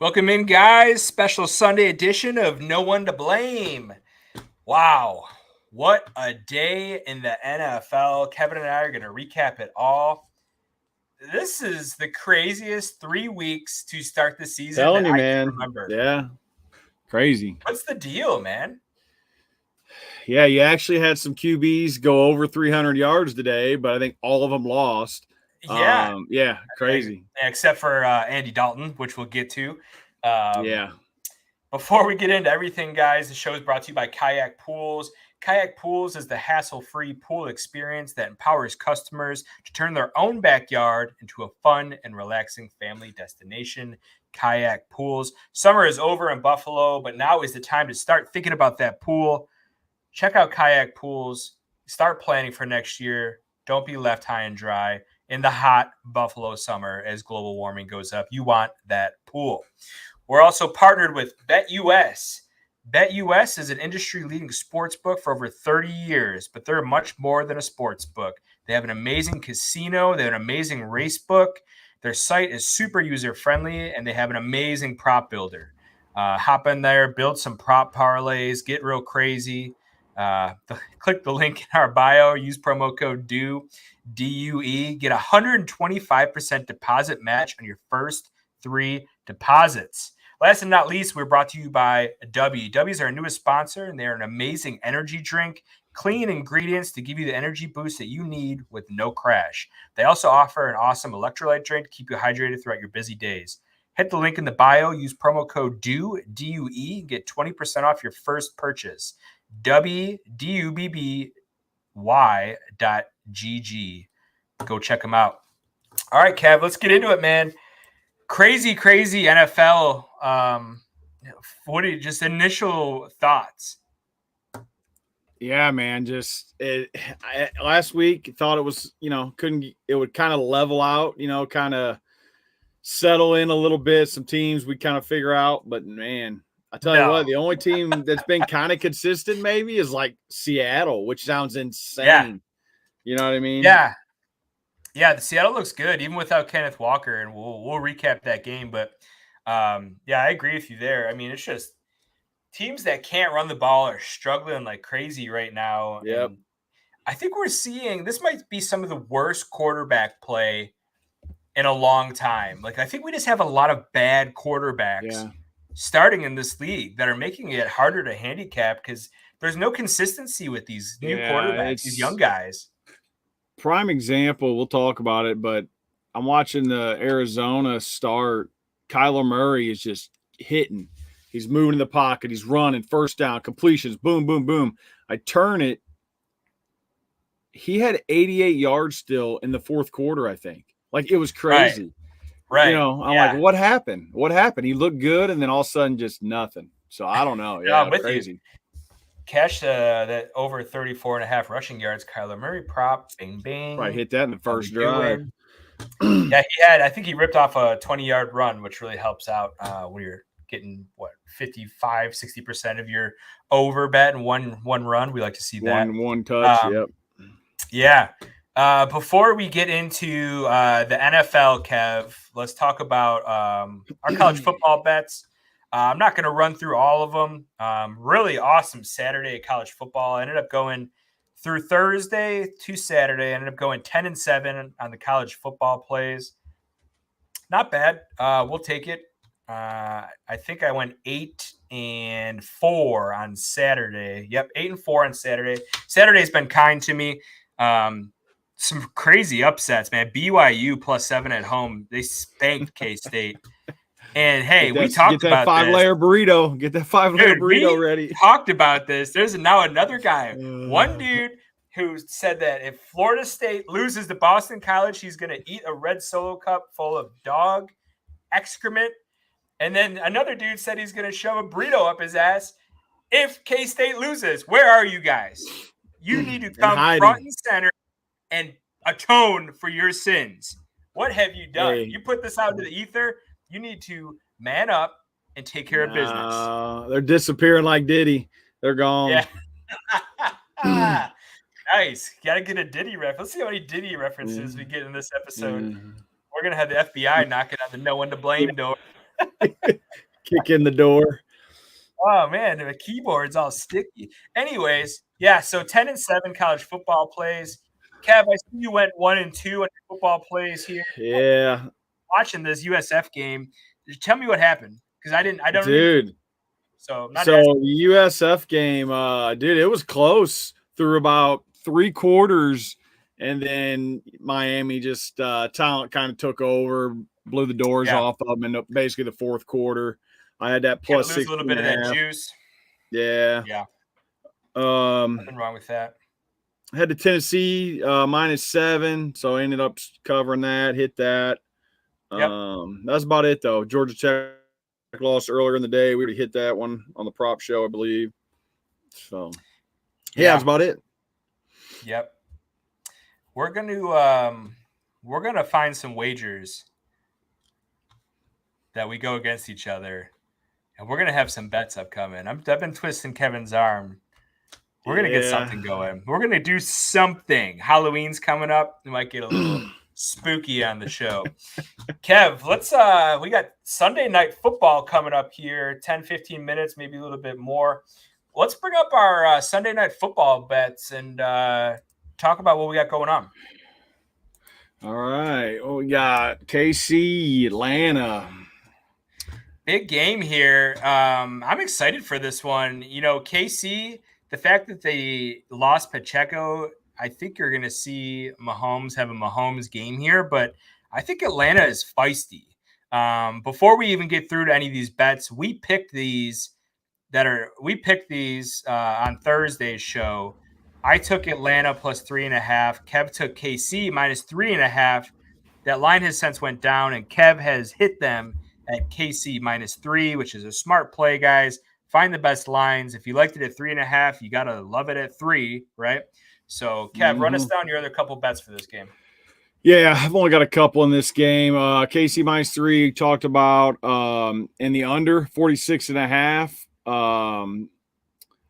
Welcome in, guys. Special Sunday edition of No One to Blame. Wow, what a day in the NFL. Kevin and I are going to recap it all. This is the craziest 3 weeks to start the season Telling that you, I can man. remember. Yeah. Crazy. What's the deal, man? Yeah, you actually had some QBs go over 300 yards today, but I think all of them lost. Yeah. Crazy. Except for Andy Dalton, which we'll get to. Yeah. Before we get into everything, guys, the show is brought to you by Kayak Pools. Kayak Pools is the hassle-free pool experience that empowers customers to turn their own backyard into a fun and relaxing family destination. Kayak Pools. Summer is over in Buffalo, but now is the time to start thinking about that pool. Check out Kayak Pools. Start planning for next year. Don't be left high and dry in the hot Buffalo summer as global warming goes up. You want that pool. We're also partnered with BetUS. BetUS is an industry-leading sports book for over 30 years, but they're much more than a sports book. They have an amazing casino. They have an amazing race book. Their site is super user-friendly, and they have an amazing prop builder. Hop in there, build some prop parlays, get real crazy. Click the link in our bio. Use promo code DUE, D-U-E. Get a 125% deposit match on your first 3 deposits. Last and not least, we're brought to you by W. W is our newest sponsor, and they're an amazing energy drink, clean ingredients to give you the energy boost that you need with no crash. They also offer an awesome electrolyte drink to keep you hydrated throughout your busy days. Hit the link in the bio, use promo code DUE, D-U-E, get 20% off your first purchase. WDUBBY.GG. Go check them out. All right, Kev, let's get into it, man. Crazy NFL. What are just initial thoughts? Yeah, man. Last week thought it was, it would kind of level out, kind of settle in a little bit. Some teams we kind of figure out, but man, I tell you what, the only team that's been kind of consistent maybe is like Seattle, which sounds insane. Yeah. You know what I mean? Yeah. Yeah, the Seattle looks good, even without Kenneth Walker, and we'll recap that game. But I agree with you there. I mean, it's just teams that can't run the ball are struggling like crazy right now. Yep. And I think we're seeing this might be some of the worst quarterback play in a long time. Like, I think we just have a lot of bad quarterbacks starting in this league that are making it harder to handicap because there's no consistency with these new quarterbacks, these young guys. Prime example, we'll talk about it, but I'm watching the Arizona start. Kyler Murray is just hitting. He's moving in the pocket. He's running, first down, completions, boom, boom, boom. I turn it. He had 88 yards still in the fourth quarter, I think. Like, it was crazy. Right. I'm like, what happened? What happened? He looked good, and then all of a sudden just nothing. So I don't know. Yeah, crazy. You. Cash that over 34.5 rushing yards. Kyler Murray prop, bing, bing. Probably hit that in the first drive. Yeah, I think he ripped off a 20-yard run, which really helps out when you're getting, 55, 60% of your over bet in one run. We like to see that. One touch, yep. Yeah. Before we get into the NFL, Kev, let's talk about our college football bets. I'm not going to run through all of them. Really awesome Saturday of college football. I ended up going through Thursday to Saturday. I ended up going 10-7 on the college football plays. Not bad. We'll take it. I think I went 8-4 on Saturday. Yep, 8-4 on Saturday. Saturday's been kind to me. Some crazy upsets, man. BYU +7 at home. They spanked K-State. And hey, we talked about that 5-layer burrito. Get that 5-layer burrito ready. Talked about this. There's now another guy. One dude who said that if Florida State loses to Boston College, he's going to eat a red Solo cup full of dog excrement. And then another dude said he's going to shove a burrito up his ass if K-State loses. Where are you guys? You need to come front and center and atone for your sins. What have you done? Hey. You put this out into the ether. You need to man up and take care of business. They're disappearing like Diddy. They're gone. Yeah. Nice. Got to get a Diddy reference. Let's see how many Diddy references we get in this episode. We're going to have the FBI knocking on the no one to blame door. Kick in the door. Oh man, the keyboard's all sticky. Anyways, yeah. So 10-7 college football plays. Kev, I see you went 1-2 on your football plays here. Yeah, Watching this USF game, tell me what happened because I didn't. I don't even. dude. So I'm not So asking. the USF game, dude, it was close through about 3 quarters, and then Miami just talent kind of took over, blew the doors Yeah, off of them in basically the fourth quarter. I had that kind of plus lose a little 16 bit and of a that half. juice. Yeah. Yeah, Um, nothing wrong with that. had the Tennessee -7, so I ended up covering that, hit that. Yep. That's about it though. Georgia Tech lost earlier in the day. We already hit that one on the prop show, I believe. So yeah, that's Yeah. about it. Yep. We're gonna find some wagers that we go against each other, and we're gonna have some bets upcoming. I've been twisting Kevin's arm. We're gonna get Yeah. something going. We're gonna do something. Halloween's coming up. We might get a little spooky on the show. Kev, let's we got Sunday night football coming up here, 10-15 minutes, maybe a little bit more. Let's bring up our Sunday night football bets and talk about what we got going on. All right. Oh, we got KC, Atlanta. Big game here. I'm excited for this one. You know, KC, the fact that they lost Pacheco, I think you're going to see Mahomes have a Mahomes game here, but I think Atlanta is feisty. Before we even get through to any of these bets, we picked these on Thursday's show. I took Atlanta plus 3.5. Kev took KC minus 3.5. That line has since went down, and Kev has hit them at KC -3, which is a smart play, guys. Find the best lines. If you liked it at 3.5, you gotta love it at 3, right? So, Kev, run us down your other couple bets for this game. Yeah, I've only got a couple in this game. KC -3 talked about in the under 46.5.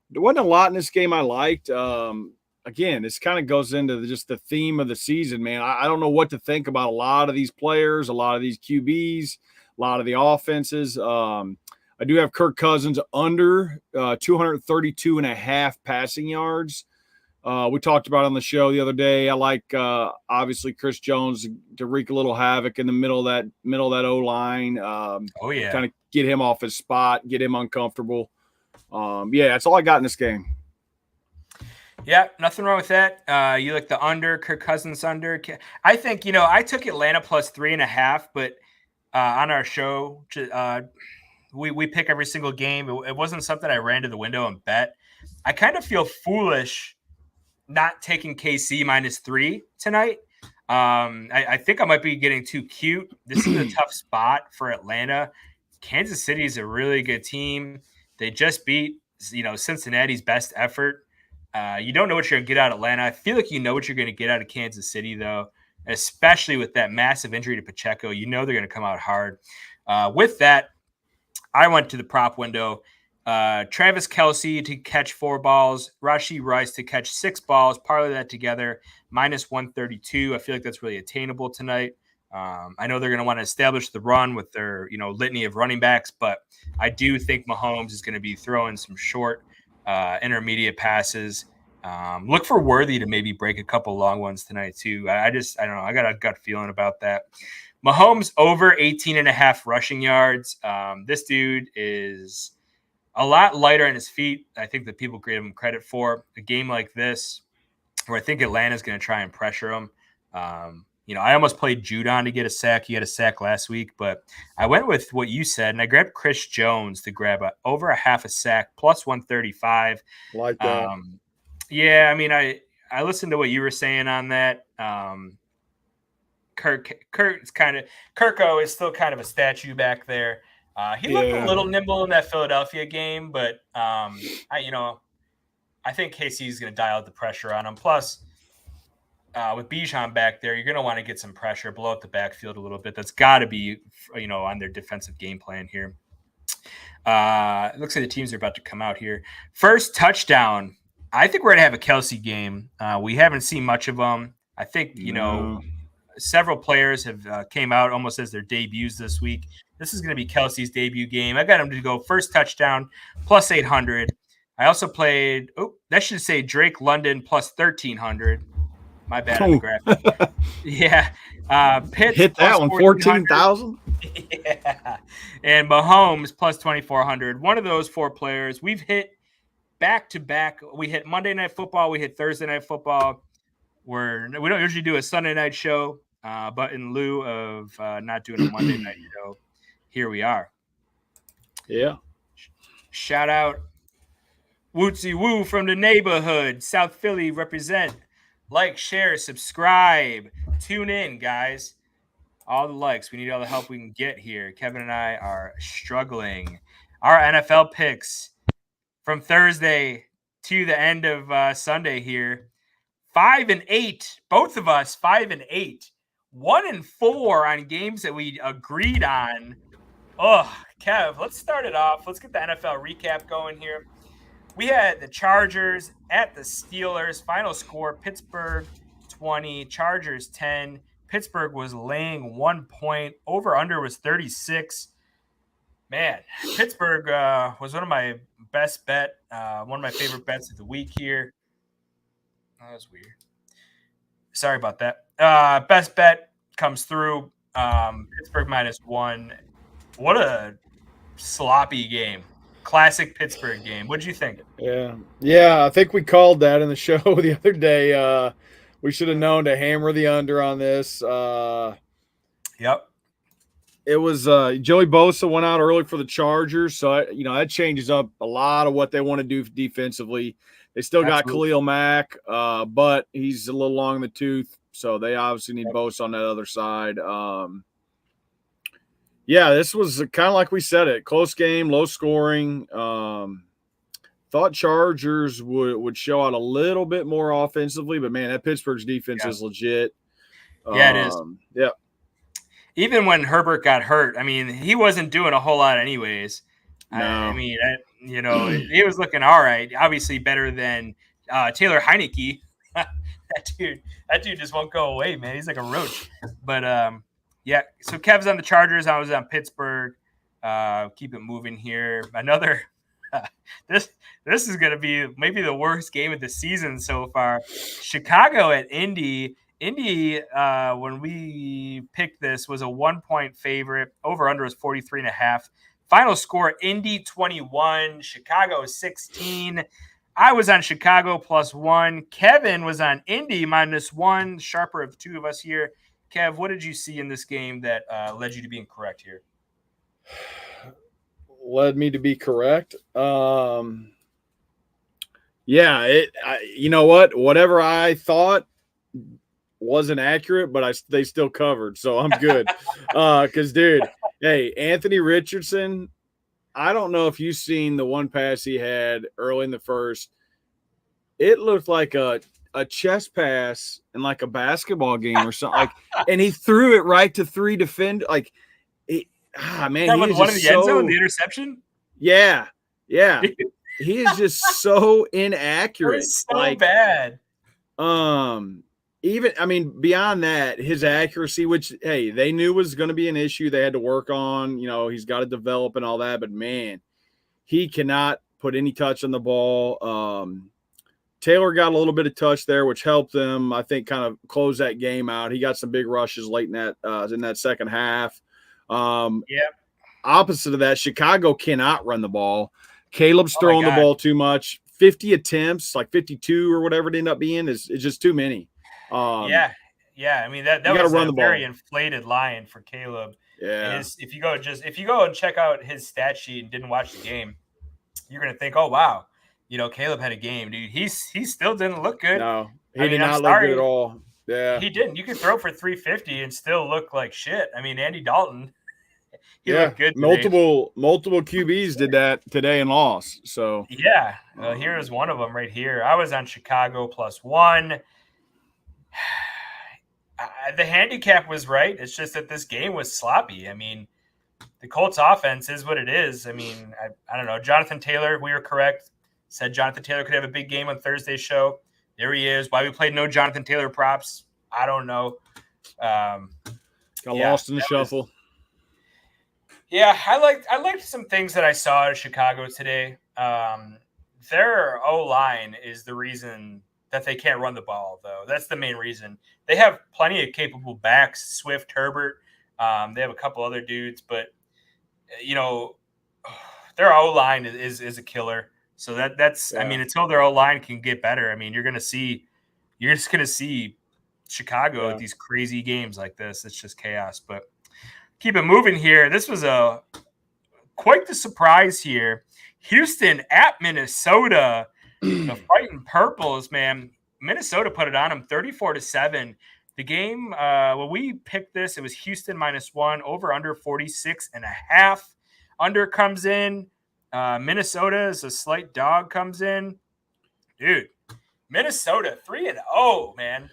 There wasn't a lot in this game I liked. Again, this kind of goes into just the theme of the season, man. I don't know what to think about a lot of these players, a lot of these QBs, a lot of the offenses. I do have Kirk Cousins under 232.5 passing yards. We talked about it on the show the other day. I like obviously Chris Jones to wreak a little havoc in the middle of that O line. Oh yeah, kind of get him off his spot, get him uncomfortable. Yeah, that's all I got in this game. Yeah, nothing wrong with that. You like the under, Kirk Cousins under. I think, I took Atlanta plus 3.5, but on our show, we pick every single game. It wasn't something I ran to the window and bet. I kind of feel foolish not taking KC -3 tonight. I think I might be getting too cute. This is a tough spot for Atlanta. Kansas City is a really good team. They just beat, Cincinnati's best effort. You don't know what you're going to get out of Atlanta. I feel like you know what you're going to get out of Kansas City, though, especially with that massive injury to Pacheco. You know they're going to come out hard. With that, I went to the prop window. Travis Kelce to catch 4 balls, Rashee Rice to catch 6 balls, parlay that together, -132. I feel like that's really attainable tonight. I know they're going to want to establish the run with their, litany of running backs, but I do think Mahomes is going to be throwing some short, intermediate passes. Look for Worthy to maybe break a couple long ones tonight too. I don't know. I got a gut feeling about that. Mahomes over 18.5 rushing yards. This dude is a lot lighter on his feet. I think that people give him credit for a game like this, where I think Atlanta's going to try and pressure him. I almost played Judon to get a sack. He had a sack last week, but I went with what you said, and I grabbed Chris Jones to grab over a half a sack, plus 135. Like that. Yeah, I mean, I listened to what you were saying on that. Kirko is still kind of a statue back there. He looked a little nimble in that Philadelphia game, but I think KC is going to dial the pressure on him. Plus, with Bijan back there, you're going to want to get some pressure, blow up the backfield a little bit. That's got to be, on their defensive game plan here. It looks like the teams are about to come out here. First touchdown. I think we're going to have a Kelce game. We haven't seen much of them. I think, several players have came out almost as their debuts this week. This is going to be Kelsey's debut game. I got him to go first touchdown plus 800. I also played, that should say Drake London plus 1,300. My bad on the graphic. Yeah. Pitts hit that one, 14,000. Yeah. And Mahomes plus 2,400. One of those four players. We've hit back to back. We hit Monday Night Football. We hit Thursday Night Football. We don't usually do a Sunday night show, but in lieu of not doing a Monday night show, here we are. Yeah. Shout out Wootsy Woo from the neighborhood. South Philly represent. Like, share, subscribe. Tune in, guys. All the likes. We need all the help we can get here. Kevin and I are struggling. Our NFL picks from Thursday to the end of Sunday here. 5-8. Both of us 5-8. 1-4 on games that we agreed on. Oh, Kev, let's start it off. Let's get the NFL recap going here. We had the Chargers at the Steelers. Final score, Pittsburgh 20, Chargers 10. Pittsburgh was laying 1 point. Over-under was 36. Man, Pittsburgh was one of my best bet, one of my favorite bets of the week here. Oh, that was weird. Sorry about that. Best bet comes through. Pittsburgh -1. What a sloppy game. Classic Pittsburgh game. What did you think? Yeah. I think we called that in the show the other day. We should have known to hammer the under on this. Yep. It was Joey Bosa went out early for the Chargers, so that changes up a lot of what they want to do defensively. They still got Khalil Mack, but he's a little long in the tooth, so they obviously need Bosa on that other side. Yeah, this was kind of like we said it. Close game, low scoring. Thought Chargers would show out a little bit more offensively, but, man, that Pittsburgh's defense is legit. Yeah, it is. Yeah. Even when Herbert got hurt, I mean, he wasn't doing a whole lot anyways. No. I mean, he was looking all right. Obviously better than Taylor Heineke. That dude just won't go away, man. He's like a roach. But, yeah, so Kev's on the Chargers. I was on Pittsburgh. Keep it moving here. Another this is going to be maybe the worst game of the season so far. Chicago at Indy. Indy, when we picked this, was a 1 point favorite. Over-under was 43.5. Final score, Indy 21, Chicago 16. I was on Chicago +1. Kevin was on Indy -1. Sharper of the two of us here. Kev, what did you see in this game that led you to being correct here? Led me to be correct? Yeah, you know what? Whatever I thought wasn't accurate, but they still covered, so I'm good. Because, dude, hey, Anthony Richardson, I don't know if you've seen the one pass he had early in the first. It looked like a chest pass in like a basketball game or something. And he threw it right to three defenders. Man, he is one of the end zone, the interception. Yeah. He is just so inaccurate. It's so bad. Beyond that, his accuracy, which, hey, they knew was going to be an issue they had to work on. He's got to develop and all that. But, man, he cannot put any touch on the ball. Taylor got a little bit of touch there, which helped them, I think, kind of close that game out. He got some big rushes late in that second half. Opposite of that, Chicago cannot run the ball. Caleb's throwing the ball too much. 50 attempts, like 52 or whatever it ended up being, is just too many. Yeah. I mean, that was a very inflated line for Caleb. Yeah. If you go and check out his stat sheet and didn't watch the game, you're gonna think, oh wow, Caleb had a game, dude. He still didn't look good. No, he did not look good at all. Yeah, he didn't. You could throw for 350 and still look like shit. I mean, Andy Dalton, he looked good today. Multiple QBs did that today and lost. So yeah, here is one of them right here. I was on Chicago +1. The handicap was right. It's just that this game was sloppy. I mean, the Colts offense is what it is. I mean, I don't know. Jonathan Taylor, we were correct. Said Jonathan Taylor could have a big game on Thursday's show. There he is. Why we played no Jonathan Taylor props, I don't know. Got lost in the shuffle. Yeah, I liked some things that I saw at Chicago today. Their O line is the reason that they can't run the ball, though. That's the main reason. They have plenty of capable backs, Swift, Herbert. They have a couple other dudes, but you know, their O line is a killer. So that's I Yeah. mean, until their O line can get better, I mean, you're just gonna see Chicago with Yeah. these crazy games like this. It's just chaos. But keep it moving here. This was a quite the surprise here. Houston at Minnesota. The Fighting Purples, man. Minnesota put it on them 34-7. The game, when we picked this, it was Houston -1, over under 46.5. Under comes in. Minnesota is a slight dog comes in. Dude, Minnesota 3-0, man.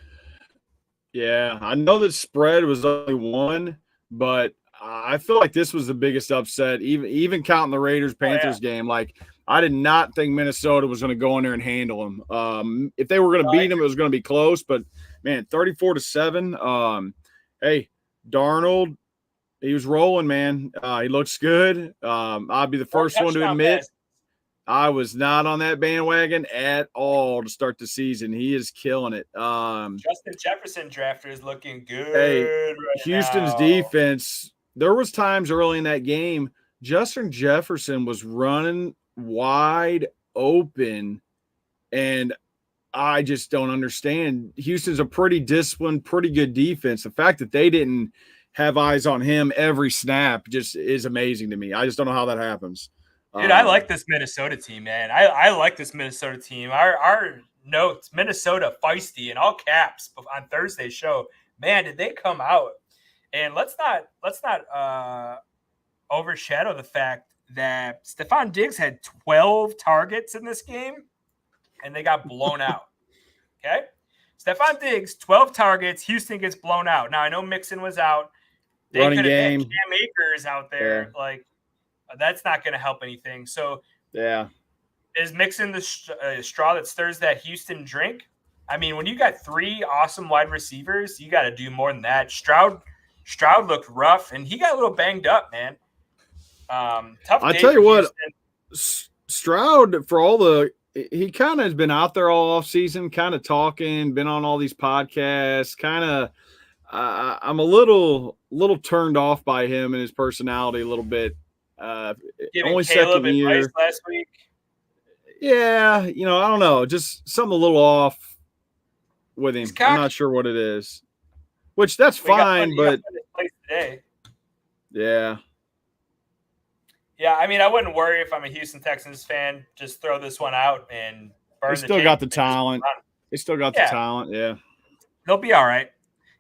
Yeah, I know the spread was only one, but I feel like this was the biggest upset, even counting the Raiders Panthers game. Like, I did not think Minnesota was going to go in there and handle them. If they were going to beat them, it was going to be close. But man, 34-7. Hey, Darnold, he was rolling, man. He looks good. I'll be the first one to admit I was not on that bandwagon at all to start the season. He is killing it. Justin Jefferson drafter is looking good. Hey, right Houston's now. defense. There was times early in that game, Justin Jefferson was running wide open, and I just don't understand. Houston's a pretty disciplined, pretty good defense. The fact that they didn't have eyes on him every snap just is amazing to me. I just don't know how that happens. Dude, I like this Minnesota team, man. I like this Minnesota team. Our notes, Minnesota feisty in all caps on Thursday's show. Man, did they come out? And let's not overshadow the fact that Stephon Diggs had 12 targets in this game, and they got blown out. Okay, Stephon Diggs 12 targets. Houston gets blown out. Now I know Mixon was out. They could have had Cam Akers out there, like. That's not going to help anything. So, yeah, is Mixon the straw that stirs that Houston drink? I mean, when you got three awesome wide receivers, you got to do more than that. Stroud looked rough, and he got a little banged up, man. Tough. I tell you what, Stroud, for all the he kind of has been out there all off season, kind of talking, been on all these podcasts, kind of. I'm a little turned off by him and his personality a little bit. Only Caleb second year last week. Yeah, I don't know, just something a little off with him. I'm not sure what it is. Which that's fine, but yeah. Yeah, I mean, I wouldn't worry if I'm a Houston Texans fan. Just throw this one out and burn. They still got the talent. They still got the talent. Yeah, they'll be all right.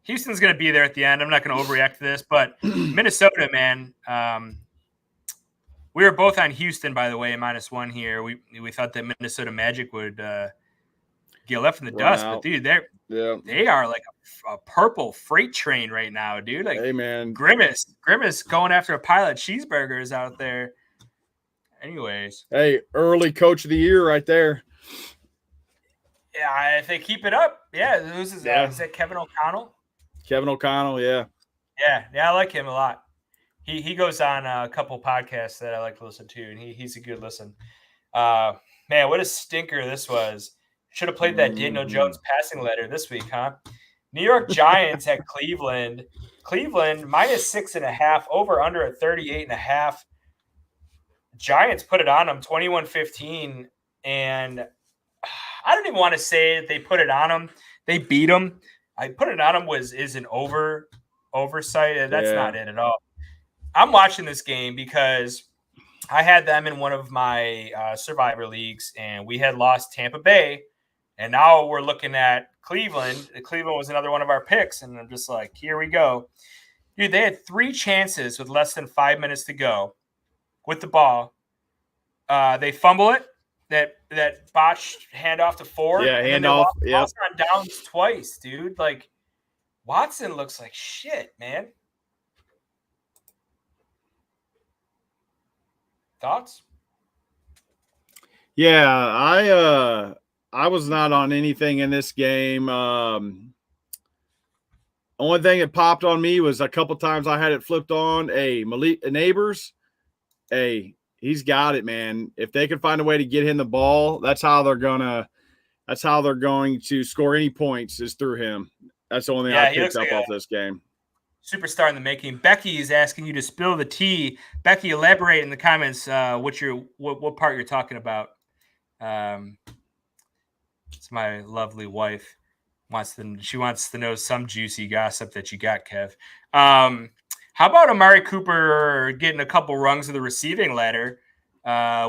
Houston's going to be there at the end. I'm not going to overreact to this, but Minnesota, man. We were both on Houston, by the way, -1 here. We thought that Minnesota Magic would get left in the dust, but dude, they are like a purple freight train right now, dude. Like, hey man, Grimace going after a pile of cheeseburgers out there. Anyways, hey, early coach of the year right there. Yeah, if they keep it up, who's is that? Is that Kevin O'Connell? Kevin O'Connell, yeah, I like him a lot. He goes on a couple podcasts that I like to listen to, and he's a good listen. Man, what a stinker this was. Should have played that Daniel Jones passing letter this week, huh? New York Giants at Cleveland. Cleveland -6.5, over under at 38.5. Giants put it on them 21-15, and I don't even want to say that they put it on them. They beat them. I put it on them is an oversight. That's not it at all. I'm watching this game because I had them in one of my Survivor leagues, and we had lost Tampa Bay, and now we're looking at Cleveland. Cleveland was another one of our picks, and I'm just like, here we go. Dude, they had 3 chances with less than 5 minutes to go with the ball. They fumble it. That botched handoff to Ford. Yeah, handoff. Yeah, on downs twice, dude. Like, Watson looks like shit, man. Thoughts? Yeah, I was not on anything in this game. Only thing that popped on me was a couple times I had it flipped on. Malik Neighbors hey, he's got it, man. If they can find a way to get him the ball, that's how they're going to score any points is through him. That's the only thing I Yeah, he picked looks up like off a this game. superstar in the making. Becky is asking you to spill the tea. Becky, elaborate in the comments what part you're talking about. It's my lovely wife she wants to know some juicy gossip that you got, Kev. How about Amari Cooper getting a couple rungs of the receiving ladder?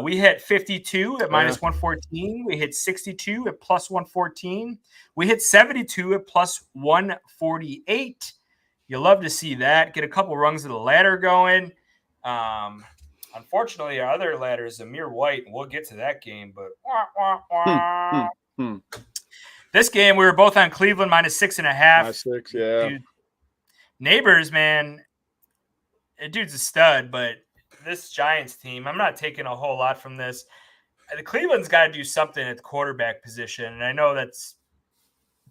We hit 52 at minus 114. We hit 62 at plus 114. We hit 72 at plus 148. You love to see that. Get a couple rungs of the ladder going. Unfortunately, our other ladder is Amir White, and we'll get to that game. But this game, we were both on Cleveland minus 6.5. -6, yeah. Dude, Neighbors, man, dude's a stud, but this Giants team, I'm not taking a whole lot from this. The Cleveland's got to do something at the quarterback position, and I know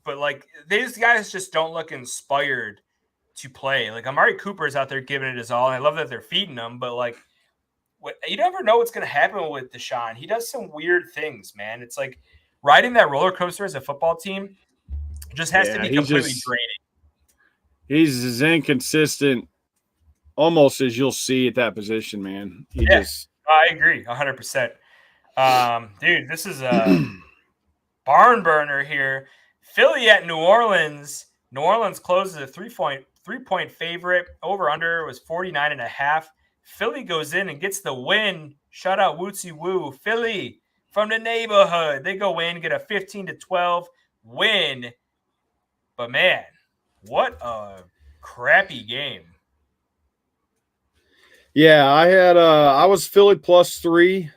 but like these guys just don't look inspired to play. Like Amari Cooper's out there giving it his all, and I love that they're feeding him, but like you never know what's going to happen with Deshaun. He does some weird things, man. It's like riding that roller coaster as a football team just has to be completely draining. He's as inconsistent almost as you'll see at that position, man. I agree 100%. Dude, this is a barn burner here. Philly at New Orleans. New Orleans closes a 3-point favorite. Over under was 49.5. Philly goes in and gets the win. Shout out Wootsy Woo. Philly from the neighborhood. They go in, get a 15-12 win. But man, what a crappy game. Yeah, I was Philly +3.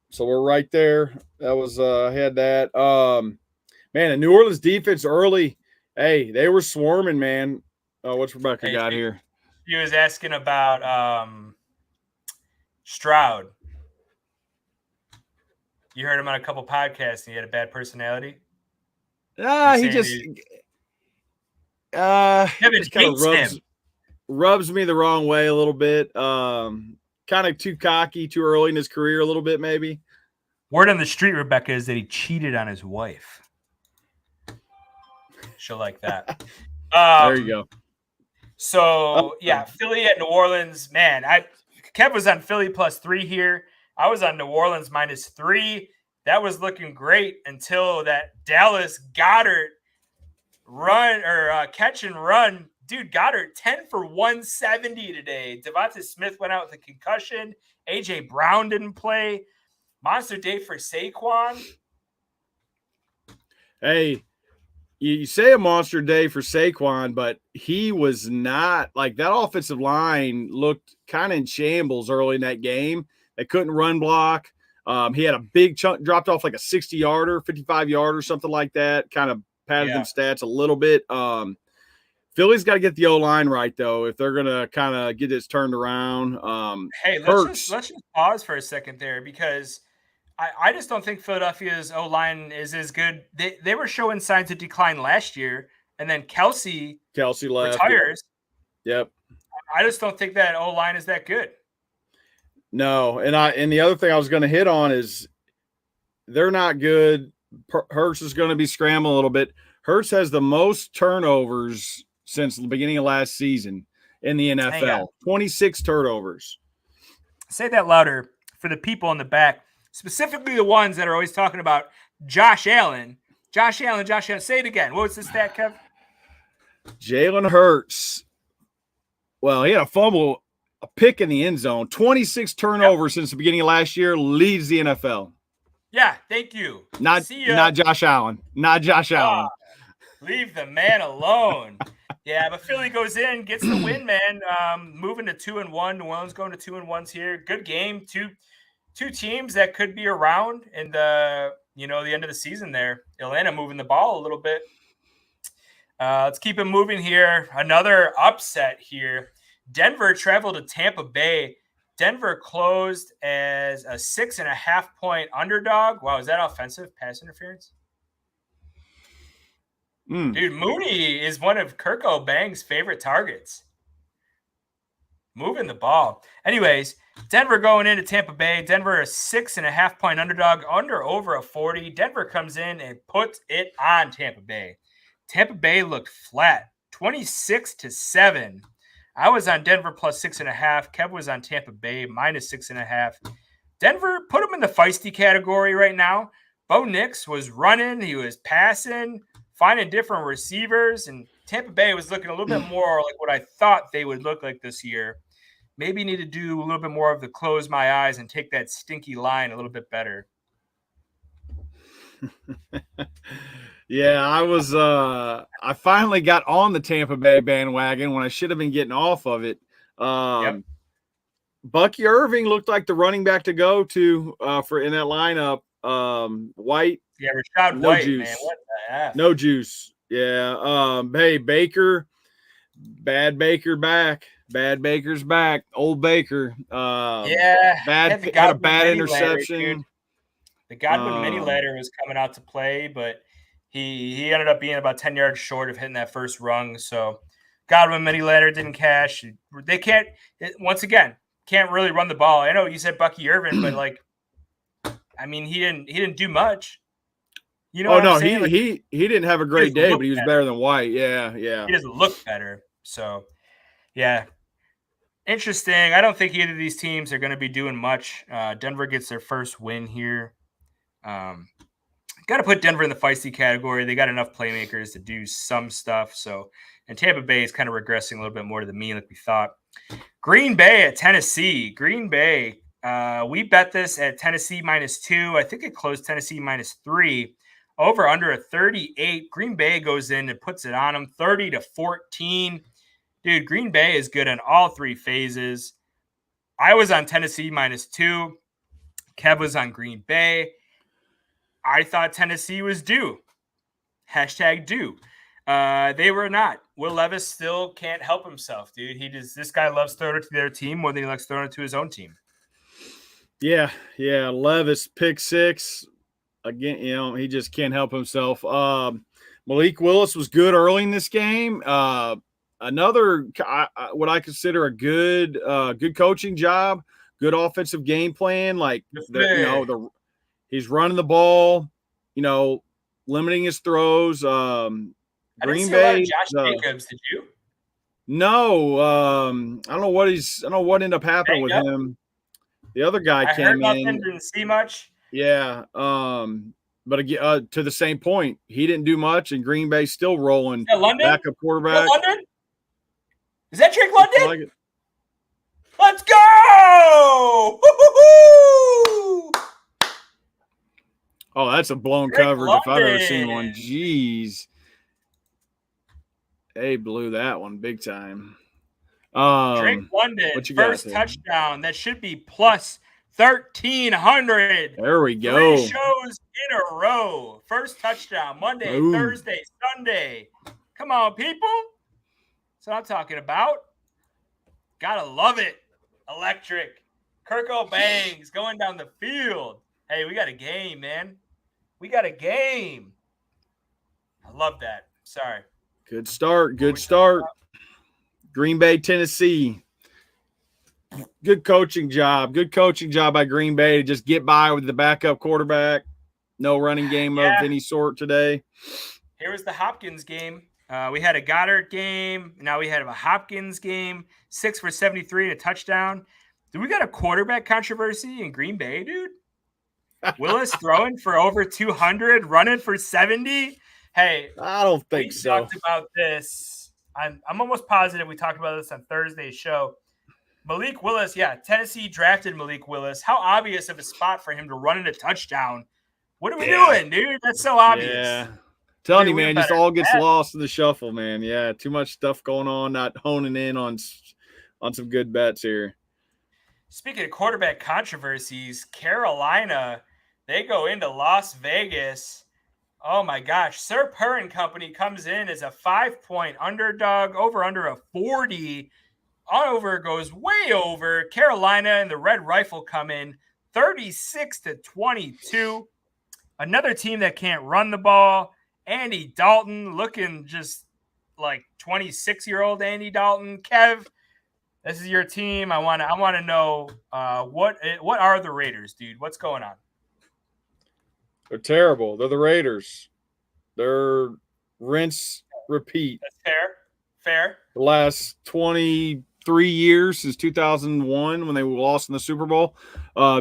So we're right there. That was I had that. Man, the New Orleans defense early, hey, they were swarming, man. What's Rebecca got here? He was asking about Stroud. You heard him on a couple podcasts and he had a bad personality? He just kind of rubs me the wrong way a little bit. Kind of too cocky, too early in his career a little bit, maybe. Word on the street, Rebecca, is that he cheated on his wife. She'll like that. There you go. So, yeah, Philly at New Orleans. Man, Kev was on Philly +3 here. I was on New Orleans -3. That was looking great until that Dallas Goddard run or catch and run. Dude, Goddard 10 for 170 today. Devonta Smith went out with a concussion. A.J. Brown didn't play. Monster day for Saquon. Hey, you say a monster day for Saquon, but he was not like that. Offensive line looked kind of in shambles early in that game. They couldn't run block. He had a big chunk, dropped off like a 60-yarder, 55-yarder, something like that. Kind of padded them stats a little bit. Philly's got to get the O-line right, though, if they're going to kind of get this turned around. Hey, let's just pause for a second there because I just don't think Philadelphia's O-line is as good. They were showing signs of decline last year, and then Kelsey left, retires. Yep. I just don't think that O-line is that good. No, and the other thing I was going to hit on is they're not good. Hurts is going to be scrambling a little bit. Hurts has the most turnovers since the beginning of last season in the NFL. 26 turnovers. Say that louder for the people in the back, specifically the ones that are always talking about Josh Allen. Josh Allen. Say it again. What was the stat, Kev? Jalen Hurts. Well, he had a fumble, a pick in the end zone. 26 turnovers since the beginning of last year, leads the NFL. Yeah, thank you. Not Josh Allen. Not Josh Allen. Leave the man alone. Yeah, but Philly goes in, gets the win, man. Moving to 2-1. New Orleans going to 2-1s here. Good game. Two teams that could be around in the end of the season there. Atlanta moving the ball a little bit. Let's keep it moving here. Another upset here. Denver traveled to Tampa Bay. Denver closed as a 6.5-point underdog. Wow, is that offensive pass interference? Dude, Mooney is one of Kirk O'Bang's favorite targets. moving the ball. Anyways, Denver going into Tampa Bay. Denver a 6.5-point underdog, under over a 40. Denver comes in and puts it on Tampa Bay. Tampa Bay looked flat, 26-7. I was on Denver plus 6.5. Kev was on Tampa Bay minus 6.5. Denver put them in the feisty category right now. Bo Nix was running, he was passing, finding different receivers, and Tampa Bay was looking a little bit more like what I thought they would look like this year. Maybe need to do a little bit more of the close my eyes and take that stinky line a little bit better. Yeah, I finally got on the Tampa Bay bandwagon when I should have been getting off of it. Yep. Bucky Irving looked like the running back to go to for in that lineup. White. Yeah, Rashad no White, juice. man. What the F? No juice. Yeah. Hey, Baker. Bad Baker back. Bad Baker's back. Old Baker. Had a bad interception. Ladder, the Godwin mini ladder was coming out to play, but he ended up being about 10 yards short of hitting that first rung. So Godwin mini ladder didn't cash. They can't really run the ball. I know you said Bucky Irvin, but like, I mean, he didn't do much. You know? Oh no, he didn't have a great day, but he was better than White. Yeah. He doesn't look better. So, yeah, interesting. I don't think either of these teams are going to be doing much. Denver gets their first win here. Got to put Denver in the feisty category. They got enough playmakers to do some stuff. So, and Tampa Bay is kind of regressing a little bit more to the mean like we thought. Green Bay at Tennessee. Green Bay. We bet this at Tennessee -2. I think it closed Tennessee -3. Over under a 38. Green Bay goes in and puts it on them 30-14. Dude, Green Bay is good in all three phases. I was on Tennessee -2. Kev was on Green Bay. I thought Tennessee was due. #due. They were not. Will Levis still can't help himself, dude. This guy loves throwing it to their team more than he likes throwing it to his own team. Yeah. Levis pick 6. Again, he just can't help himself. Malik Willis was good early in this game. Another what I consider a good coaching job, good offensive game plan. Like he's running the ball, limiting his throws. Green Bay, Josh Jacobs, did you? No, I don't know what ended up happening with him. The other guy came in. Didn't see much. Yeah, but again, to the same point, he didn't do much, and Green Bay still rolling. Backup quarterback. London? Is that Drake London? Like it. Let's go! Woo-hoo-hoo! Oh, that's a blown Drake coverage London. if I've ever seen one. Jeez, they blew that one big time. Drake London, first touchdown. That should be plus 1,300. There we go. 3 shows in a row. First touchdown. Monday, Thursday, Sunday. Come on, people. That's what I'm talking about. Gotta love it. Electric. Kirko Bangs going down the field. Hey, we got a game, man. We got a game. I love that. Sorry. Good start. Green Bay, Tennessee. Good coaching job. Good coaching job by Green Bay to just get by with the backup quarterback. No running game of any sort today. Here was the Hopkins game. We had a Goddard game. Now we had a Hopkins game. 6 for 73 and a touchdown. Do we got a quarterback controversy in Green Bay, dude? Willis throwing for over 200, running for 70. Hey, I don't think so. We talked about this. I'm almost positive we talked about this on Thursday's show. Malik Willis, Tennessee drafted Malik Willis. How obvious of a spot for him to run in a touchdown. What are we doing, dude? That's so obvious. Yeah. Telling you, man, just all gets lost in the shuffle, man. Yeah, too much stuff going on, not honing in on some good bets here. Speaking of quarterback controversies, Carolina, they go into Las Vegas. Oh, my gosh. Sir Purr and Company comes in as a 5-point underdog, over under a 40. Over goes way over. Carolina and the Red Rifle come in 36-22. Another team that can't run the ball. Andy Dalton looking just like 26-year-old Andy Dalton. Kev, This is your team. I want to know what are the Raiders, dude? What's going on? They're terrible. They're the Raiders. They're rinse, repeat. That's fair. The last 23 years since 2001 when they lost in the Super Bowl.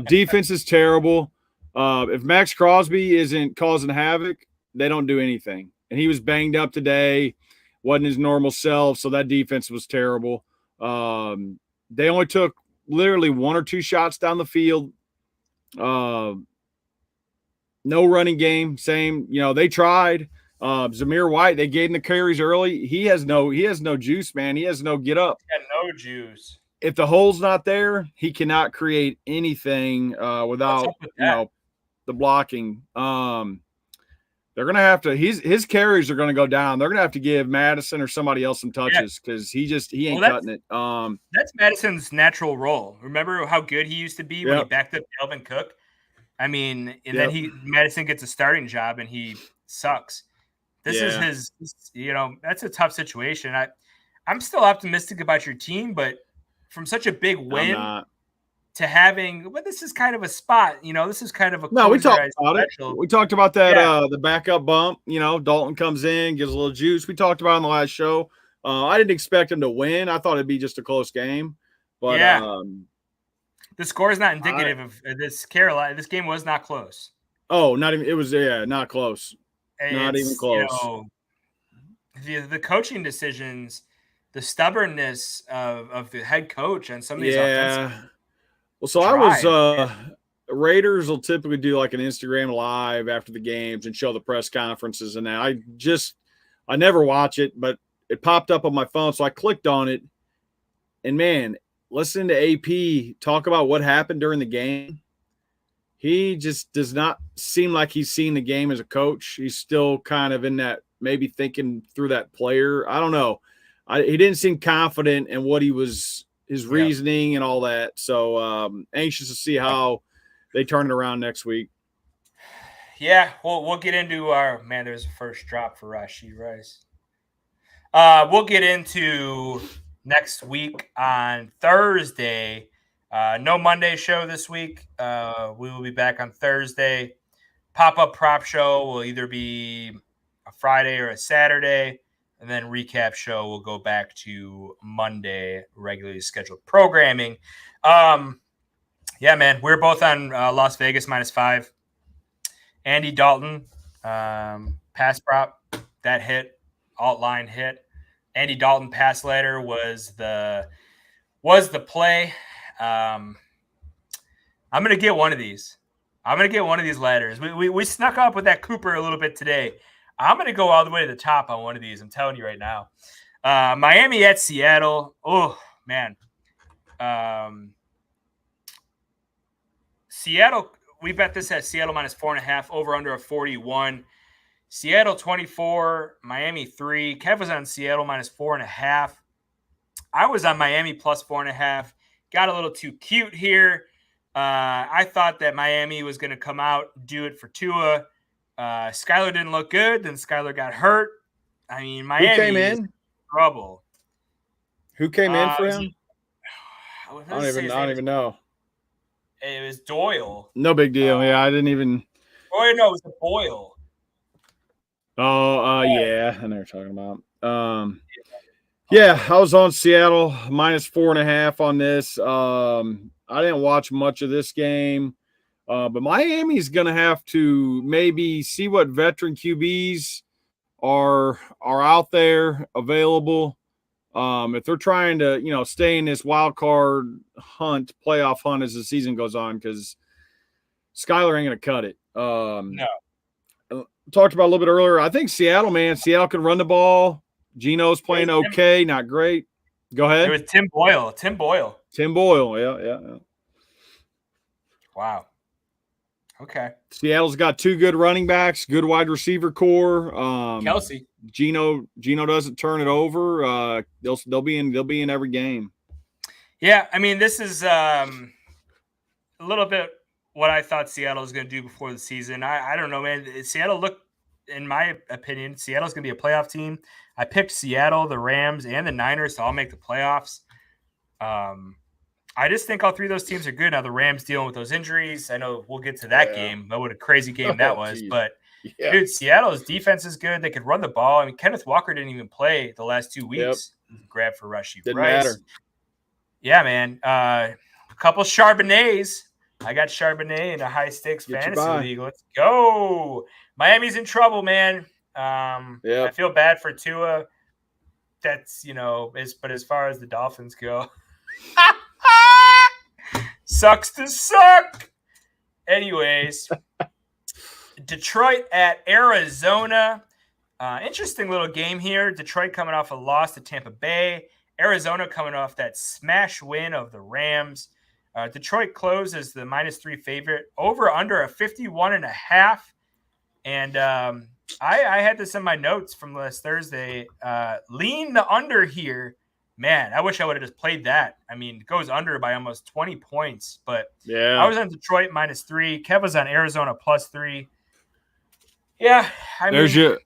Defense is terrible. If Max Crosby isn't causing havoc, they don't do anything. And he was banged up today, wasn't his normal self, so that defense was terrible. They only took literally one or two shots down the field. No running game. Same, they tried. Zamir White, they gave him the carries early. He has no juice, man. He has no get up. He got no juice. If the hole's not there, he cannot create anything without the blocking. They're gonna have to. His carries are gonna go down. They're gonna have to give Madison or somebody else some touches because he ain't cutting it. That's Madison's natural role. Remember how good he used to be when he backed up Dalvin Cook? I mean, and then Madison gets a starting job and he sucks. This is his. That's a tough situation. I'm still optimistic about your team, but from such a big win to having, but this is kind of a spot. This is kind of a we talked about it. We talked about that the backup bump. Dalton comes in, gives a little juice. We talked about it on the last show. I didn't expect him to win. I thought it'd be just a close game, but the score is not indicative of this. Carolina, this game was not close. Oh, not even. It was not close. Not even close. The coaching decisions, the stubbornness of the head coach and some of these offensive. Well, so Raiders will typically do like an Instagram live after the games and show the press conferences and that. I never watch it, but it popped up on my phone, so I clicked on it, and man, listening to AP talk about what happened during the game, he just does not seem like he's seen the game as a coach. He's still kind of in that, maybe thinking through that player. I don't know. He didn't seem confident in what his reasoning and all that. So anxious to see how they turn it around next week. Yeah, we'll get into there's a first drop for Rashee Rice. We'll get into next week on Thursday. No Monday show this week. We will be back on Thursday. Pop-up prop show will either be a Friday or a Saturday. And then recap show will go back to Monday, regularly scheduled programming. Man, we're both on Las Vegas -5. Andy Dalton, pass prop, that hit, alt line hit. Andy Dalton pass letter was the play. I'm gonna get one of these. I'm gonna get one of these ladders. We snuck up with that Cooper a little bit today. I'm going to go all the way to the top on one of these. I'm telling you right now. Miami at Seattle. Oh, man. Seattle, we bet this at Seattle -4.5, over under a 41. Seattle 24, Miami 3. Kev was on Seattle -4.5. I was on Miami +4.5. Got a little too cute here. I thought that Miami was going to come out, do it for Tua. Skyler didn't look good. Then Skyler got hurt. I mean, Miami Who came in? Trouble. Who came in for him? I don't even know. It was Doyle. No big deal. I didn't even. Oh no, it was Boyle. Oh, yeah. I know what you're talking about. I was on Seattle -4.5 on this. I didn't watch much of this game. But Miami's going to have to maybe see what veteran QBs are out there available. If they're trying to, stay in this wild card playoff hunt as the season goes on, because Skyler ain't going to cut it. No. Talked about a little bit earlier. I think Seattle can run the ball. Geno's playing okay, not great. Go ahead. It was Tim Boyle. Tim Boyle, yeah. Wow. Okay. Seattle's got two good running backs, good wide receiver core. Kelsey. Geno doesn't turn it over. They'll be in every game. Yeah, I mean, this is a little bit what I thought Seattle was going to do before the season. I don't know, man. Seattle looked, in my opinion, Seattle's going to be a playoff team. I picked Seattle, the Rams, and the Niners to all make the playoffs. I just think all three of those teams are good. Now the Rams dealing with those injuries. I know we'll get to that game. But what a crazy game that was. Geez. But Yeah. dude, Seattle's defense is good. They could run the ball. I mean, Kenneth Walker didn't even play the last 2 weeks. Grab for Rashee Didn't Rice. matter. Yeah, man. A couple Charbonnets. I got Charbonnet in a high stakes fantasy league. Let's go. Miami's in trouble, man. I feel bad for Tua. That's, but as far as the Dolphins go, sucks to suck. Anyways, Detroit at Arizona. Interesting little game here. Detroit coming off a loss to Tampa Bay. Arizona coming off that smash win of the Rams. Detroit closed as the -3 favorite. Over under a 51.5. And I had this in my notes from last Thursday. Lean the under here. Man, I wish I would have just played that. I mean, it goes under by almost 20 points. But yeah, I was on Detroit -3. Kev was on Arizona +3. Yeah, there's your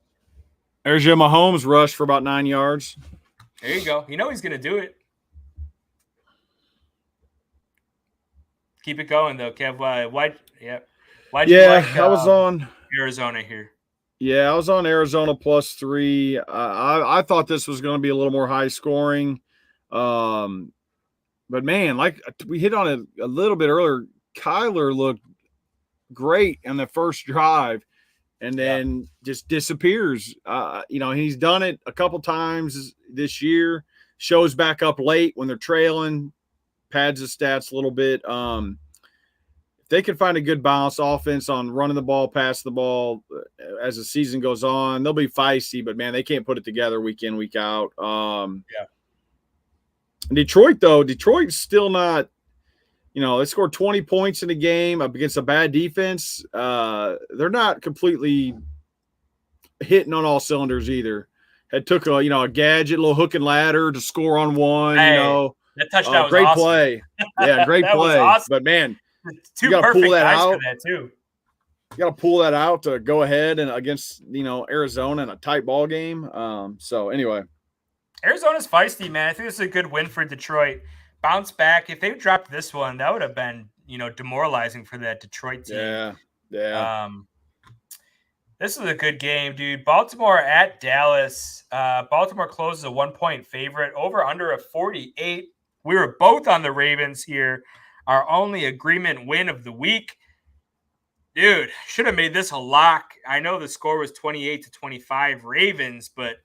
Mahomes rush for about 9 yards. There you go. He's going to do it. Keep it going, though, Kev. Why'd you like I was on Arizona here? Yeah, I was on Arizona +3. I thought this was going to be a little more high scoring. But, man, like we hit on it a little bit earlier, Kyler looked great on the first drive and then just disappears. He's done it a couple times this year, shows back up late when they're trailing, pads his stats a little bit. If they can find a good balance offense on running the ball, passing the ball as the season goes on, they'll be feisty, but man, they can't put it together week in, week out. Detroit's still not, they scored 20 points in the game against a bad defense. They're not completely hitting on all cylinders either. Had took a gadget, little hook and ladder to score on one, that touchdown was great awesome. Play. Yeah, great play. Awesome. But man, Two you got to perfect pull that guys out. For that too. You got to pull that out to go ahead and against Arizona in a tight ball game. So anyway, Arizona's feisty, man. I think this is a good win for Detroit. Bounce back. If they dropped this one, that would have been demoralizing for that Detroit team. Yeah. This is a good game, dude. Baltimore at Dallas. Baltimore closes a 1-point favorite. Over under a 48. We were both on the Ravens here. Our only agreement win of the week. Dude, should have made this a lock. I know the score was 28-25 Ravens, but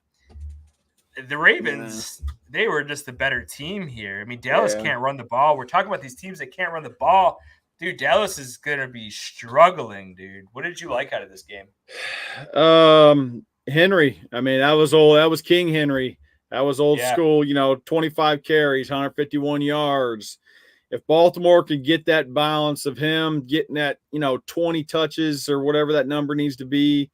the Ravens, they were just the better team here. I mean, Dallas can't run the ball. We're talking about these teams that can't run the ball. Dude, Dallas is going to be struggling, dude. What did you like out of this game? Henry. I mean, that was old. That was King Henry. That was old school, 25 carries, 151 yards. If Baltimore could get that balance of him getting that, 20 touches or whatever that number needs to be,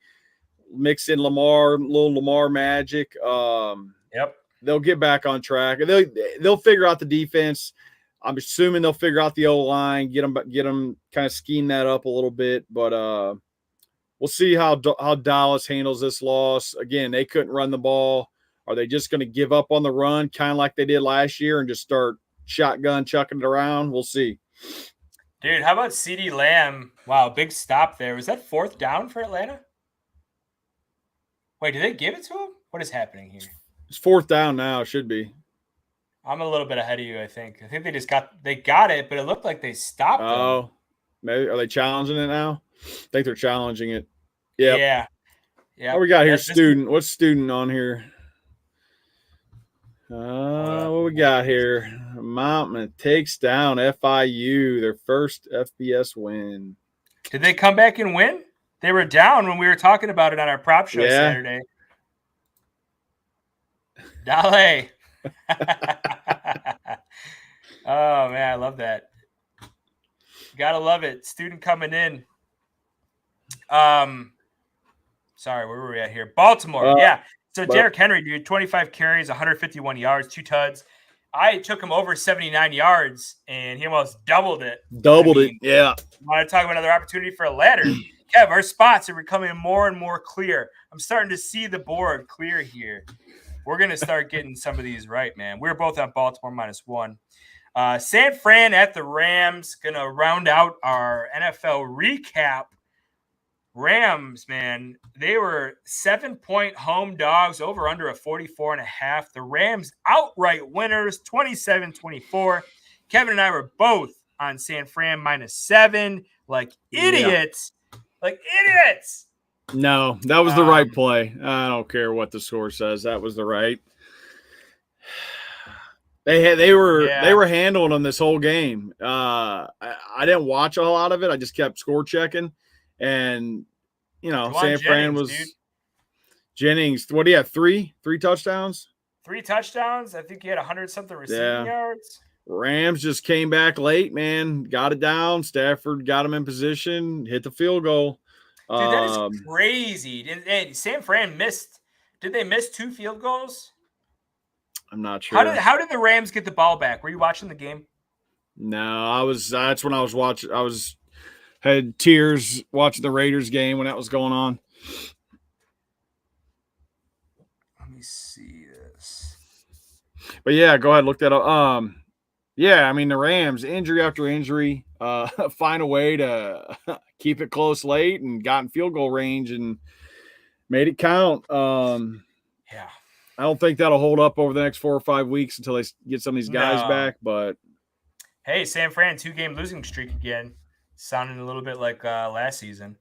mix in little Lamar magic, they'll get back on track. They'll figure out the defense. I'm assuming they'll figure out the O-line, get them kind of scheme that up a little bit. But we'll see how Dallas handles this loss. Again, they couldn't run the ball. Are they just going to give up on the run, kind of like they did last year, and just start shotgun chucking it around? We'll see. Dude, how about CeeDee Lamb? Wow, big stop there. Was that 4th down for Atlanta? Wait, did they give it to him? What is happening here? It's 4th down now. It should be. I'm a little bit ahead of you, I think. I think they got it, but it looked like they stopped them. Maybe are they challenging it now? I think they're challenging it. Yep. Yeah. What we got here, student? What's student on here? What we got here? Mountain takes down FIU, their first FBS win. Did they come back and win? They were down when we were talking about it on our prop show Saturday. Dale. Oh, man, I love that. Gotta love it. Student coming in. Sorry, where were we at here? Baltimore. So Derrick Henry, dude, 25 carries, 151 yards, 2 tuds. I took him over 79 yards, and he almost doubled it. Yeah. Want to talk about another opportunity for a ladder? Kev, our spots are becoming more and more clear. I'm starting to see the board clear here. We're going to start getting some of these right, man. We're both on Baltimore -1. San Fran at the Rams, going to round out our NFL recap. Rams, man, they were 7-point home dogs, over under a 44.5. The Rams outright winners, 27-24. Kevin and I were both on San Fran -7, like idiots. Like idiots. No, that was the right play. I don't care what the score says. That was the right. They were handling them this whole game. I didn't watch a lot of it. I just kept score checking, and San Fran was Jennings. What do you have? Three touchdowns. 3 touchdowns. I think he had 100-something receiving yards. Rams just came back late, man. Got it down. Stafford got him in position. Hit the field goal. Dude, that is crazy. And San Fran missed. Did they miss 2 field goals? I'm not sure. How did the Rams get the ball back? Were you watching the game? No, that's when I was watching. Had tears watching the Raiders game when that was going on. Let me see this. But yeah, go ahead, look that up. Yeah, I mean the Rams, injury after injury, find a way to keep it close late and got in field goal range and made it count. Yeah. I don't think that'll hold up over the next 4 or 5 weeks until they get some of these guys back. But hey, San Fran 2-game losing streak again, sounding a little bit like last season.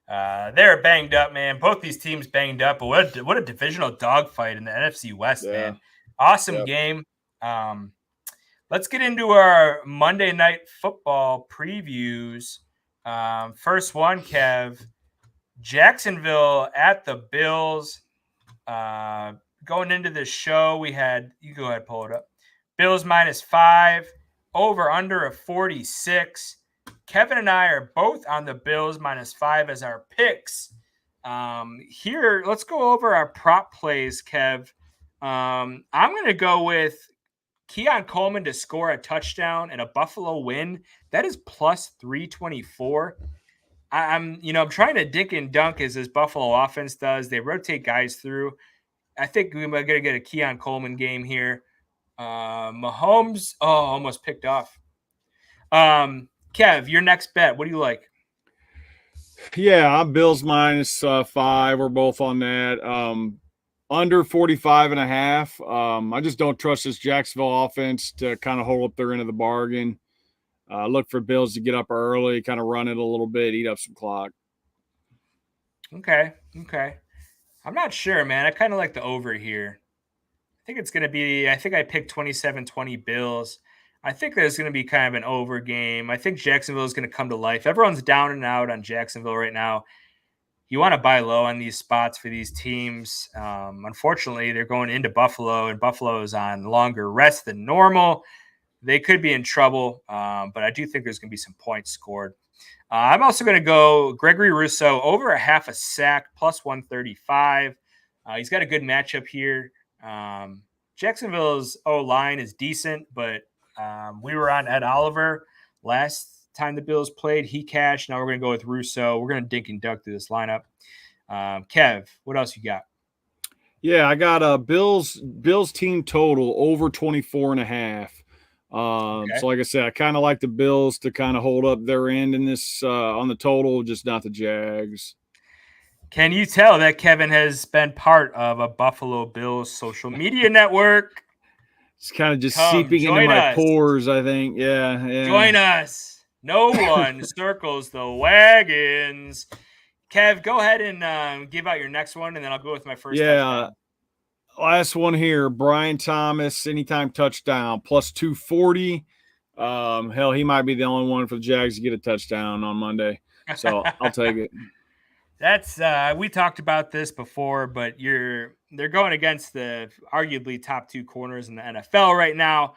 They're banged up, man. Both these teams banged up, but what a divisional dogfight in the NFC West, man. Awesome game. Let's get into our Monday Night Football previews. First one, Kev, Jacksonville at the Bills. Going into this show, we had, you go ahead, pull it up. Bills -5, over under a 46. Kevin and I are both on the Bills -5 as our picks. Here, let's go over our prop plays, Kev. I'm going to go with Keon Coleman to score a touchdown and a Buffalo win. That is +324. I'm trying to dink and dunk as this Buffalo offense does. They rotate guys through. I think we're going to get a Keon Coleman game here. Mahomes, almost picked off. Kev, your next bet. What do you like? Yeah, I'm Bills -5. We're both on that. Under 45.5. I just don't trust this Jacksonville offense to kind of hold up their end of the bargain. Look for Bills to get up early, kind of run it a little bit, eat up some clock. Okay. I'm not sure, man. I kind of like the over here. I think it's going to be – I think I picked 27-20 Bills. I think there's going to be kind of an over game. I think Jacksonville is going to come to life. Everyone's down and out on Jacksonville right now. You want to buy low on these spots for these teams. Unfortunately, they're going into Buffalo, and Buffalo is on longer rest than normal. They could be in trouble, but I do think there's going to be some points scored. I'm also going to go Gregory Rousseau over a half a sack, +135. He's got a good matchup here. Jacksonville's O-line is decent, but we were on Ed Oliver last time the Bills played. He cashed. Now we're going to go with Rousseau. We're going to dink and dunk through this lineup. Kev, what else you got? Yeah, I got Bills team total over 24.5. So like I said, I kind of like the Bills to kind of hold up their end in this on the total, just not the Jags. Can you tell that Kevin has been part of a Buffalo Bills social media network? It's kind of just seeping into my pores, I think. Yeah. Join us. No one circles the wagons. Kev, go ahead and give out your next one, and then I'll go with my first. Yeah. Last one here, Brian Thomas, anytime touchdown, +240. Hell, he might be the only one for the Jags to get a touchdown on Monday. So I'll take it. That's we talked about this before, but they're going against the arguably top 2 corners in the NFL right now,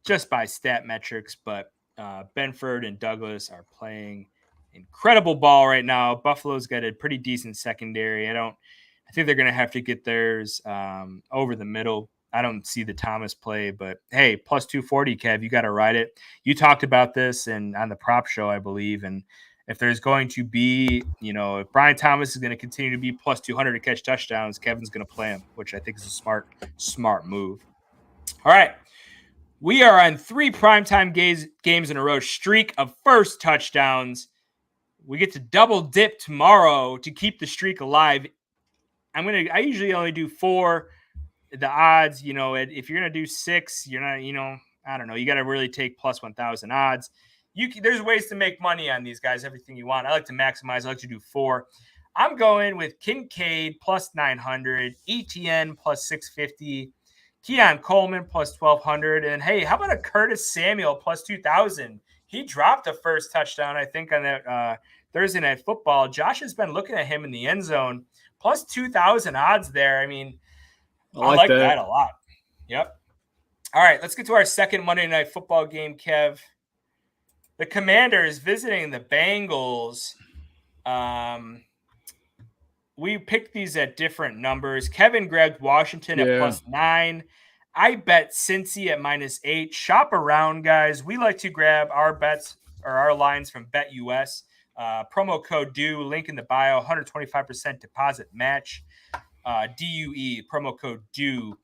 just by stat metrics. But Benford and Douglas are playing incredible ball right now. Buffalo's got a pretty decent secondary. I think they're going to have to get theirs over the middle. I don't see the Thomas play, but hey, +240, Kev, you got to ride it. You talked about this on the prop show, I believe, and if there's going to be, if Brian Thomas is going to continue to be plus 200 to catch touchdowns, Kevin's going to play him, which I think is a smart move. All right. We are on 3 primetime games in a row, streak of first touchdowns. We get to double dip tomorrow to keep the streak alive. I usually only do 4. The odds, if you're going to do 6, you're not, I don't know. You got to really take plus 1,000 odds. There's ways to make money on these guys, everything you want. I like to maximize. I like to do 4. I'm going with Kincaid plus 900, ETN plus 650, Keon Coleman plus 1,200. And hey, how about a Curtis Samuel plus 2,000? He dropped the first touchdown, I think, on that Thursday Night Football. Josh has been looking at him in the end zone. Plus 2,000 odds there. I mean, I like that a lot. Yep. All right, let's get to our second Monday Night Football game, Kev. The Commanders visiting the Bengals. We picked these at different numbers. Kevin grabbed Washington at plus 9. I bet Cincy at minus 8. Shop around, guys. We like to grab our bets or our lines from BetUS. Promo code DEW, link in the bio, 125% deposit match. DUE, promo code DEW.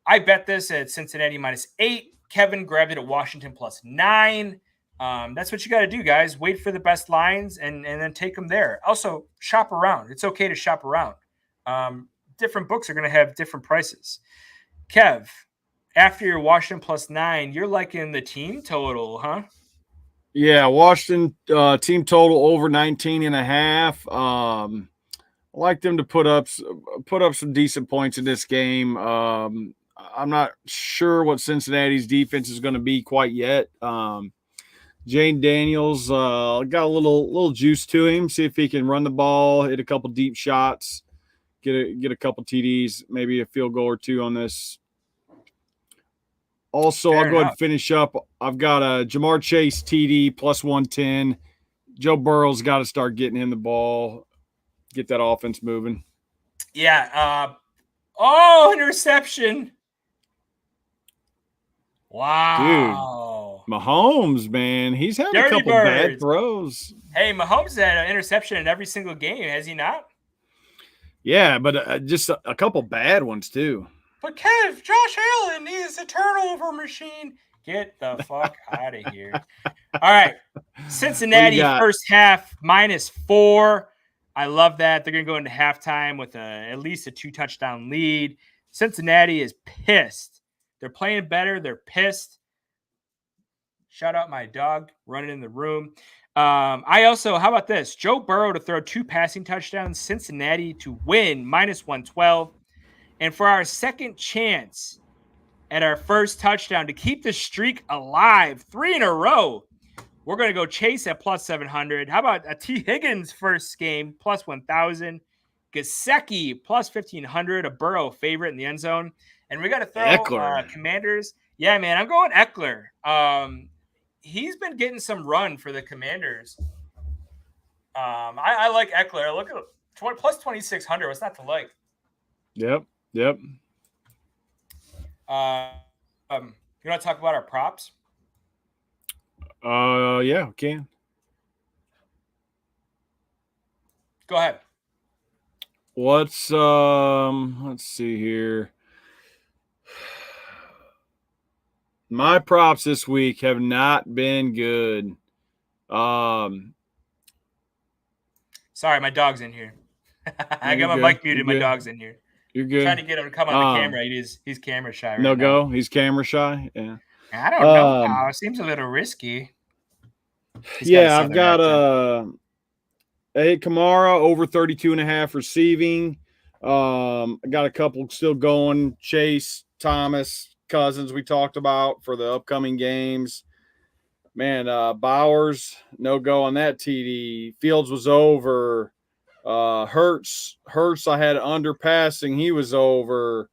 I bet this at Cincinnati minus 8. Kevin grabbed it at Washington plus 9. That's what you got to do, guys. Wait for the best lines and then take them there. Also, shop around. It's okay to shop around. Different books are going to have different prices. Kev, after your Washington plus 9, you're liking the team total, huh? Yeah, Washington team total over 19.5. I like them to put up some decent points in this game. I'm not sure what Cincinnati's defense is going to be quite yet. Jane Daniels got a little juice to him. See if he can run the ball, hit a couple deep shots, get a couple TDs, maybe a field goal or 2 on this. Also, I'll go ahead and finish up. I've got a Jamar Chase TD plus 110. Joe Burrow's got to start getting him the ball, get that offense moving. Yeah. Interception. Wow. Dude, Mahomes, man, he's had a couple bad throws. Hey, Mahomes had an interception in every single game, has he not? Yeah, but just a couple bad ones too. But Kev, Josh Allen is a turnover machine. Get the fuck out of here. All right. Cincinnati first half minus 4. I love that. They're going to go into halftime with at least a 2-touchdown lead. Cincinnati is pissed. They're playing better. They're pissed. Shout out my dog running in the room. How about this? Joe Burrow to throw 2 passing touchdowns. Cincinnati to win minus 112. And for our second chance at our first touchdown to keep the streak alive, 3 in a row, we're going to go Chase at plus 700. How about a T. Higgins first game, plus 1,000. Gesicki, plus 1,500, a Burrow favorite in the end zone. And we got to throw Commanders. Yeah, man, I'm going Eckler. He's been getting some run for the Commanders. I like Eckler. Look at plus 2,600. What's not to like? Yep. You want to talk about our props? Yeah, we can. Go ahead. Let's see here. My props this week have not been good. Sorry, my dog's in here. I got my mic muted. My dog's in here. You're good. Trying to get him to come on the camera. He's camera shy right now. No go. He's camera shy. Yeah. I don't know. It seems a little risky. I've got Kamara over 32.5 receiving. I got a couple still going. Chase, Thomas, Cousins we talked about for the upcoming games. Man, Bowers, no go on that TD. Fields was over. Hurts I had under passing. He was over.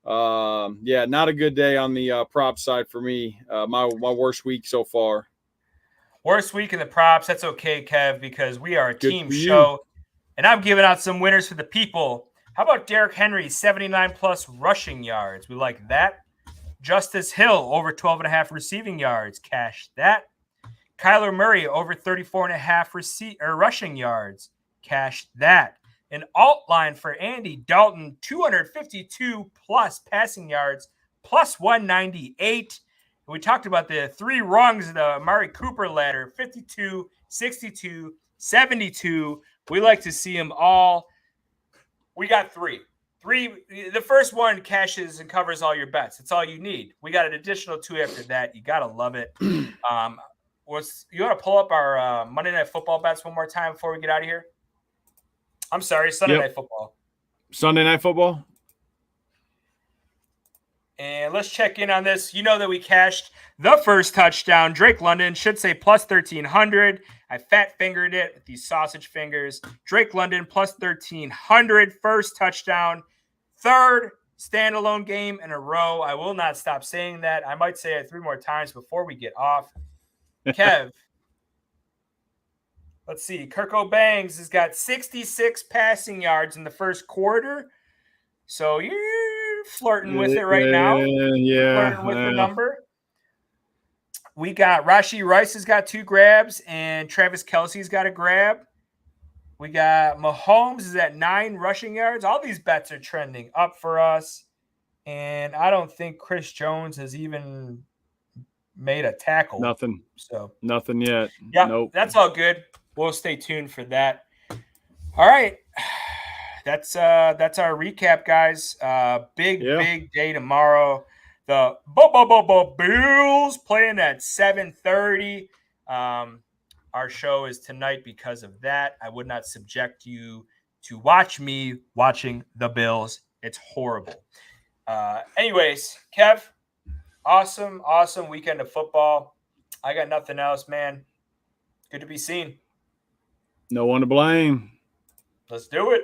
Not a good day on the prop side for me. My worst week so far. Worst week in the props. That's okay, Kev, because we are a team show. And I'm giving out some winners for the people. How about Derrick Henry, 79-plus rushing yards? We like that. Justice Hill, over 12.5 receiving yards. Cash that. Kyler Murray over 34.5 rushing yards. Cash that. An alt line for Andy Dalton, 252 plus passing yards, plus 198. We talked about the three rungs of the Amari Cooper ladder, 52, 62, 72. We like to see them all. We got three. The first one cashes and covers all your bets. It's all you need. We got an additional 2 after that. You got to love it. You want to pull up our Monday Night Football bets one more time before we get out of here? I'm sorry, Sunday Night Football. Sunday Night Football. And let's check in on this. You know that we cashed the first touchdown. Drake London should say plus 1,300. I fat fingered it with these sausage fingers. Drake London plus 1,300. First touchdown. Third standalone game in a row. I will not stop saying that. I might say it 3 more times before we get off. Kev. Let's see. Kirko Bangs has got 66 passing yards in the first quarter. So you're flirting with it right now. Yeah. Flirting with the number. We got Rashee Rice has got 2 grabs, and Travis Kelce's got a grab. We got Mahomes is at 9 rushing yards. All these bets are trending up for us. And I don't think Chris Jones has even made a tackle. Nothing. So nothing yet. Yeah, nope. That's all good. We'll stay tuned for that. All right. That's our recap, guys. Big day tomorrow. The Bills playing at 7:30. Our show is tonight because of that. I would not subject you to watch me watching the Bills. It's horrible. Anyways, Kev, awesome weekend of football. I got nothing else, man. Good to be seen. No one to blame. Let's do it.